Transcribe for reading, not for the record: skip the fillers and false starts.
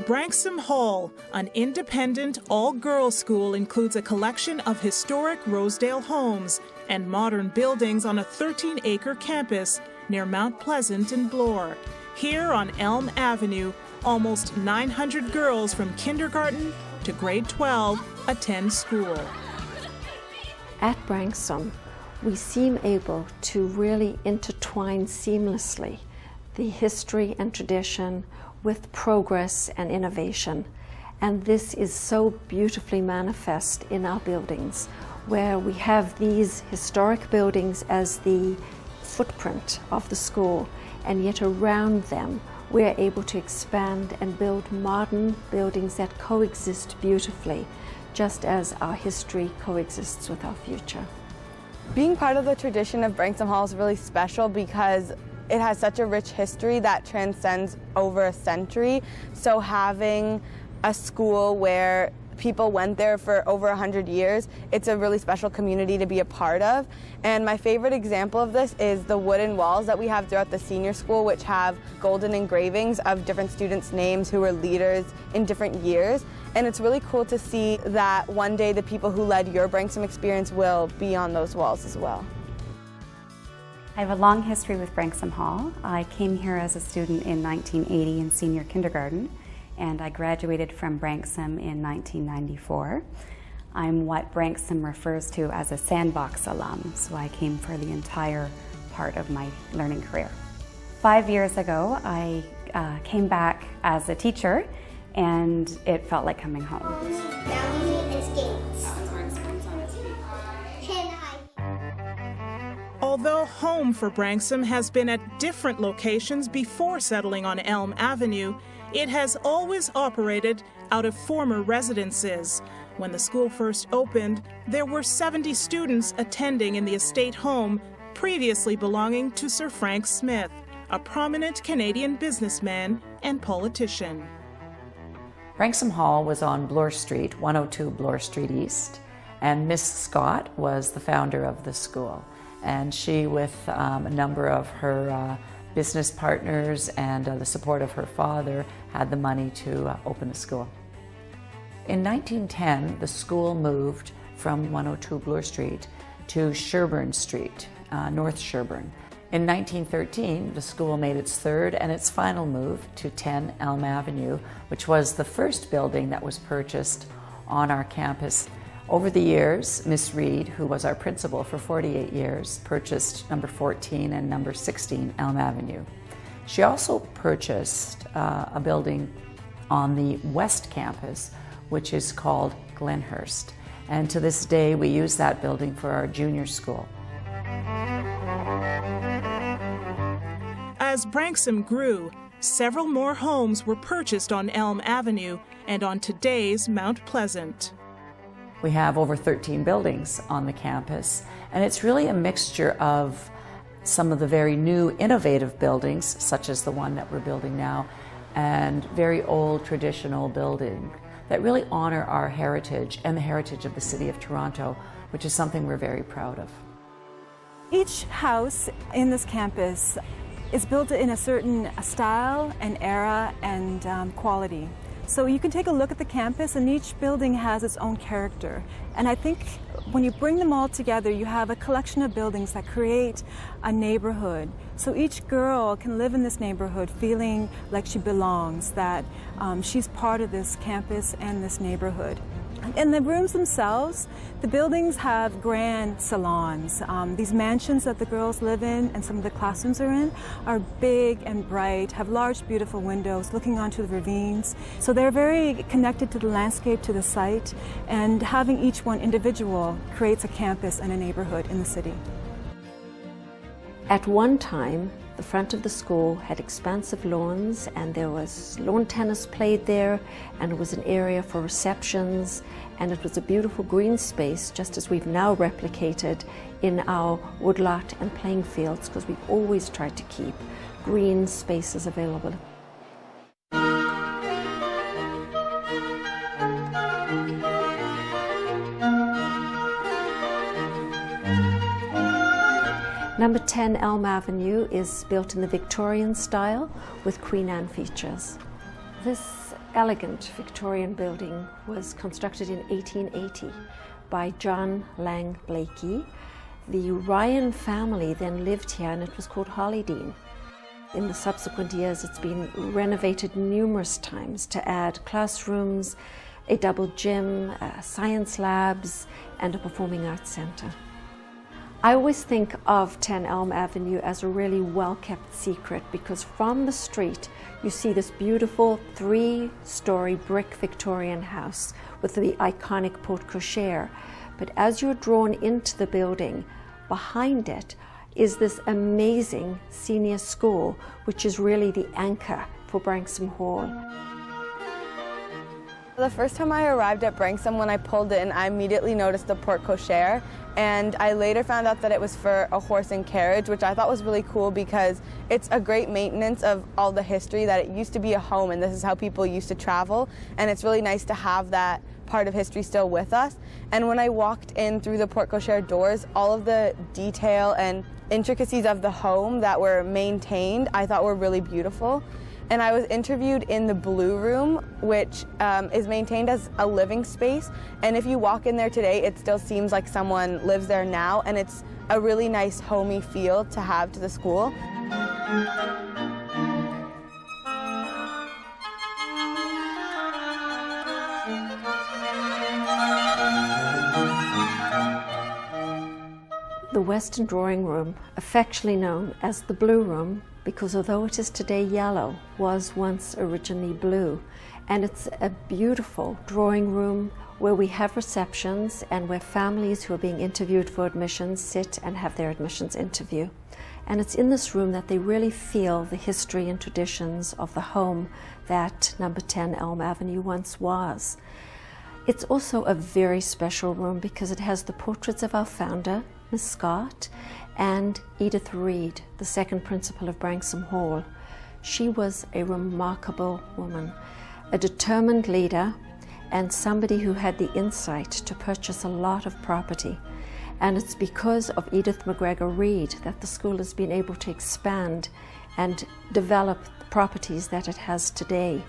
Branksome Hall, an independent all-girls school, includes a collection of historic Rosedale homes and modern buildings on a 13-acre campus near Mount Pleasant in Bloor. Here on Elm Avenue, almost 900 girls from kindergarten to grade 12 attend school. At Branksome, we seem able to really intertwine seamlessly the history and tradition with progress and innovation. And this is so beautifully manifest in our buildings, where we have these historic buildings as the footprint of the school, and yet around them we're able to expand and build modern buildings that coexist beautifully, just as our history coexists with our future. Being part of the tradition of Branksome Hall is really special because it has such a rich history that transcends over a century. So having a school where people went there for over 100 years, it's a really special community to be a part of. And my favorite example of this is the wooden walls that we have throughout the senior school, which have golden engravings of different students' names who were leaders in different years. And it's really cool to see that one day the people who led your Branksome experience will be on those walls as well. I have a long history with Branksome Hall. I came here as a student in 1980 in senior kindergarten, and I graduated from Branksome in 1994. I'm what Branksome refers to as a sandbox alum, so I came for the entire part of my learning career. 5 years ago, I came back as a teacher, and it felt like coming home. Although home for Branksome has been at different locations before settling on Elm Avenue, it has always operated out of former residences. When the school first opened, there were 70 students attending in the estate home previously belonging to Sir Frank Smith, a prominent Canadian businessman and politician. Branksome Hall was on Bloor Street, 102 Bloor Street East, and Miss Scott was the founder of the school. And she, with a number of her business partners and the support of her father, had the money to open the school. In 1910, the school moved from 102 Bloor Street to Sherbourne Street, North Sherbourne. In 1913, the school made its third and its final move to 10 Elm Avenue, which was the first building that was purchased on our campus. Over the years, Miss Reed, who was our principal for 48 years, purchased number 14 and number 16 Elm Avenue. She also purchased a building on the West Campus, which is called Glenhurst. And to this day, we use that building for our junior school. As Branksome grew, several more homes were purchased on Elm Avenue and on today's Mount Pleasant. We have over 13 buildings on the campus, and it's really a mixture of some of the very new innovative buildings, such as the one that we're building now, and very old traditional buildings that really honor our heritage and the heritage of the City of Toronto, which is something we're very proud of. Each house in this campus is built in a certain style and era and quality. So you can take a look at the campus, and each building has its own character. And I think when you bring them all together, you have a collection of buildings that create a neighborhood. So each girl can live in this neighborhood feeling like she belongs, that she's part of this campus and this neighborhood. In the rooms themselves, the buildings have grand salons. These mansions that the girls live in and some of the classrooms are in are big and bright, have large, beautiful windows looking onto the ravines. So they're very connected to the landscape, to the site, and having each one individual creates a campus and a neighborhood in the city. At one time, the front of the school had expansive lawns, and there was lawn tennis played there, and it was an area for receptions, and it was a beautiful green space, just as we've now replicated in our woodlot and playing fields, because we've always tried to keep green spaces available. Number 10 Elm Avenue is built in the Victorian style with Queen Anne features. This elegant Victorian building was constructed in 1880 by John Lang Blakey. The Ryan family then lived here and it was called Hollydean. In the subsequent years it's been renovated numerous times to add classrooms, a double gym, science labs and a performing arts centre. I always think of 10 Elm Avenue as a really well-kept secret because from the street you see this beautiful 3-story brick Victorian house with the iconic porte cochere. But as you're drawn into the building, behind it is this amazing senior school, which is really the anchor for Branksome Hall. The first time I arrived at Branksome, when I pulled in, I immediately noticed the porte cochere, and I later found out that it was for a horse and carriage, which I thought was really cool because it's a great maintenance of all the history that it used to be a home and this is how people used to travel, and it's really nice to have that part of history still with us. And when I walked in through the porte cochere doors, all of the detail and intricacies of the home that were maintained I thought were really beautiful. And I was interviewed in the Blue Room, which is maintained as a living space. And if you walk in there today, it still seems like someone lives there now, and it's a really nice homey feel to have to the school. The Western Drawing Room, affectionately known as the Blue Room, because although it is today yellow, was once originally blue. And it's a beautiful drawing room where we have receptions and where families who are being interviewed for admissions sit and have their admissions interview. And it's in this room that they really feel the history and traditions of the home that number 10 Elm Avenue once was. It's also a very special room because it has the portraits of our founder, Miss Scott, and Edith Reed, the second principal of Branksome Hall. She was a remarkable woman, a determined leader, and somebody who had the insight to purchase a lot of property. And it's because of Edith McGregor Reed that the school has been able to expand and develop the properties that it has today.